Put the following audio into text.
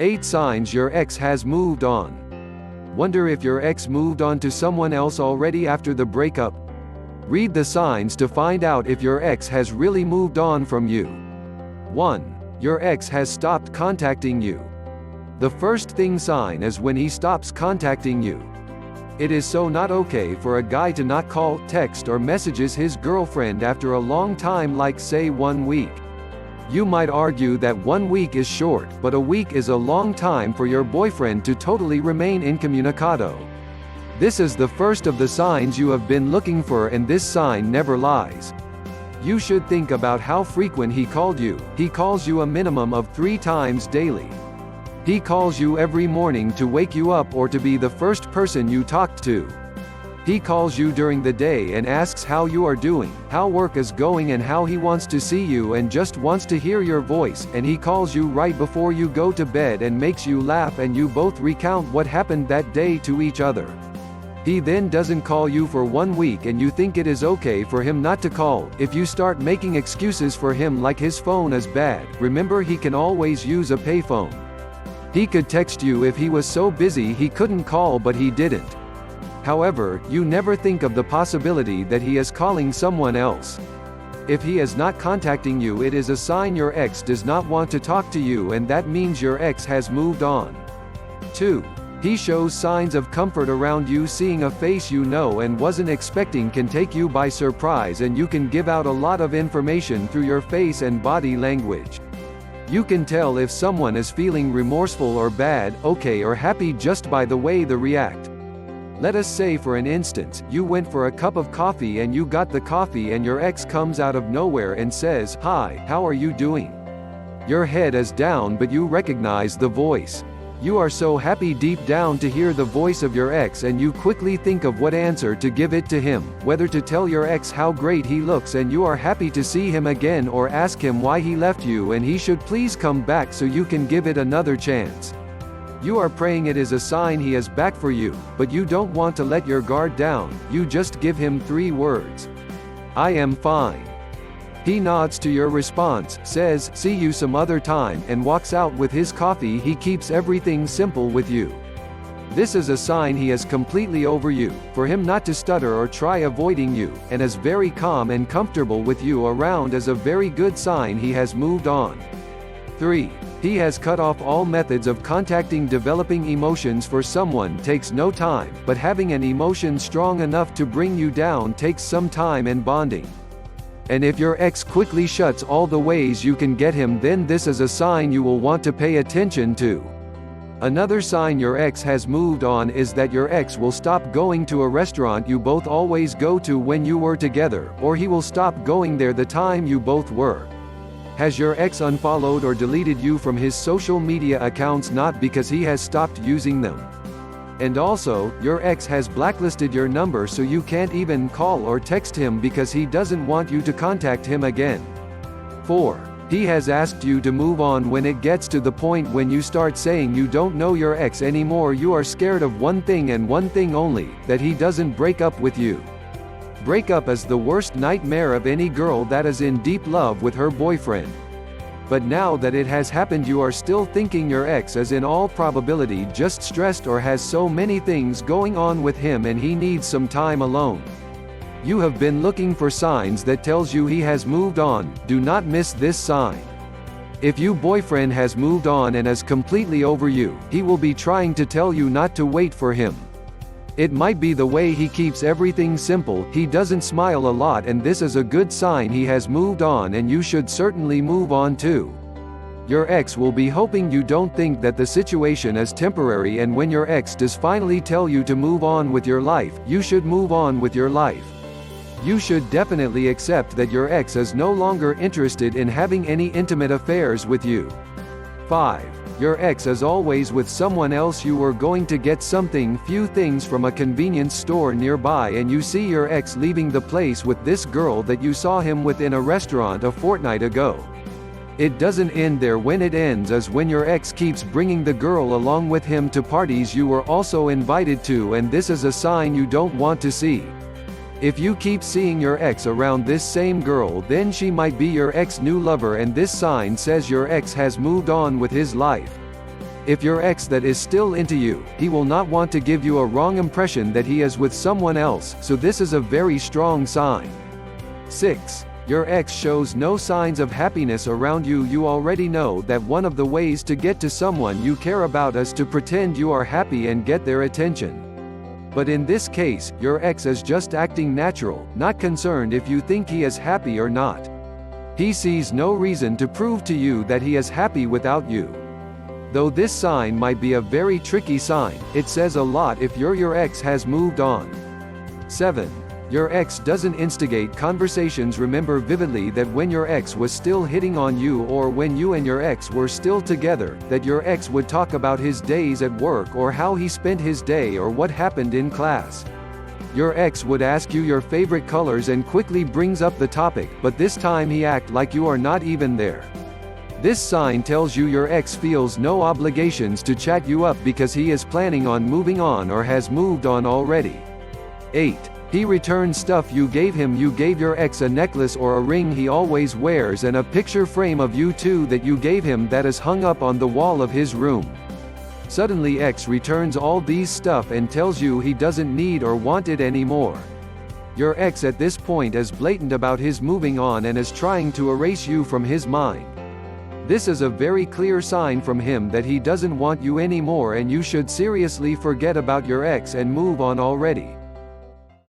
8 signs your ex has moved on. Wonder if your ex moved on to someone else already after the breakup? Read the signs to find out if your ex has really moved on from you. 1. Your ex has stopped contacting you. The first sign is when he stops contacting you. It is so not okay for a guy to not call, text or messages his girlfriend after a long time, like say 1 week. You might argue that 1 week is short, but a week is a long time for your boyfriend to totally remain incommunicado. This is the first of the signs you have been looking for, and this sign never lies. You should think about how frequent he called you. He calls you a minimum of 3 times daily. He calls you every morning to wake you up or to be the first person you talked to. He calls you during the day and asks how you are doing, how work is going, and how he wants to see you and just wants to hear your voice, and he calls you right before you go to bed and makes you laugh, and you both recount what happened that day to each other. He then doesn't call you for 1 week and you think it is okay for him not to call. If you start making excuses for him like his phone is bad, remember he can always use a payphone. He could text you if he was so busy he couldn't call, but he didn't. However, you never think of the possibility that he is calling someone else. If he is not contacting you, it is a sign your ex does not want to talk to you, and that means your ex has moved on. 2. He shows signs of comfort around you. Seeing a face you know and wasn't expecting can take you by surprise, and you can give out a lot of information through your face and body language. You can tell if someone is feeling remorseful or bad, okay or happy just by the way they react. Let us say, for an instance, you went for a cup of coffee and you got the coffee and your ex comes out of nowhere and says, "Hi, how are you doing?" Your head is down, but you recognize the voice. You are so happy deep down to hear the voice of your ex, and you quickly think of what answer to give it to him, whether to tell your ex how great he looks and you are happy to see him again, or ask him why he left you and he should please come back so you can give it another chance. You are praying it is a sign he is back for you, but you don't want to let your guard down. You just give him 3 words. "I am fine." He nods to your response, says, "See you some other time," and walks out with his coffee. He keeps everything simple with you. This is a sign he is completely over you. For him not to stutter or try avoiding you, and is very calm and comfortable with you around, is a very good sign he has moved on. 3. He has cut off all methods of contacting. Developing emotions for someone takes no time, but having an emotion strong enough to bring you down takes some time and bonding. And if your ex quickly shuts all the ways you can get him, then this is a sign you will want to pay attention to. Another sign your ex has moved on is that your ex will stop going to a restaurant you both always go to when you were together, or he will stop going there the time you both were. Has your ex unfollowed or deleted you from his social media accounts, not because he has stopped using them? And also, your ex has blacklisted your number so you can't even call or text him because he doesn't want you to contact him again. 4. He has asked you to move on. When it gets to the point when you start saying you don't know your ex anymore, you are scared of one thing and one thing only, that he doesn't break up with you. Breakup is the worst nightmare of any girl that is in deep love with her boyfriend. But now that it has happened, you are still thinking your ex is in all probability just stressed or has so many things going on with him and he needs some time alone. You have been looking for signs that tells you he has moved on. Do not miss this sign. If your boyfriend has moved on and is completely over you, he will be trying to tell you not to wait for him. It might be the way he keeps everything simple. He doesn't smile a lot, and this is a good sign he has moved on, and you should certainly move on too. Your ex will be hoping you don't think that the situation is temporary, and when your ex does finally tell you to move on with your life, you should move on with your life. You should definitely accept that your ex is no longer interested in having any intimate affairs with you. 5. Your ex is always with someone else. You were going to get few things from a convenience store nearby, and you see your ex leaving the place with this girl that you saw him with in a restaurant a fortnight ago. It doesn't end there. When it ends is when your ex keeps bringing the girl along with him to parties you were also invited to, and this is a sign you don't want to see. If you keep seeing your ex around this same girl, then she might be your ex-new lover, and this sign says your ex has moved on with his life. If your ex that is still into you, he will not want to give you a wrong impression that he is with someone else, so this is a very strong sign. 6. Your ex shows no signs of happiness around you. You already know that one of the ways to get to someone you care about is to pretend you are happy and get their attention. But in this case, your ex is just acting natural, not concerned if you think he is happy or not. He sees no reason to prove to you that he is happy without you. Though this sign might be a very tricky sign, it says a lot if your ex has moved on. 7. Your ex doesn't instigate conversations. Remember vividly that when your ex was still hitting on you, or when you and your ex were still together, that your ex would talk about his days at work or how he spent his day or what happened in class. Your ex would ask you your favorite colors and quickly brings up the topic, but this time he acts like you are not even there. This sign tells you your ex feels no obligations to chat you up because he is planning on moving on or has moved on already. 8. He returns stuff you gave him. You gave your ex a necklace or a ring he always wears and a picture frame of you two that you gave him that is hung up on the wall of his room. Suddenly ex returns all these stuff and tells you he doesn't need or want it anymore. Your ex at this point is blatant about his moving on and is trying to erase you from his mind. This is a very clear sign from him that he doesn't want you anymore, and you should seriously forget about your ex and move on already.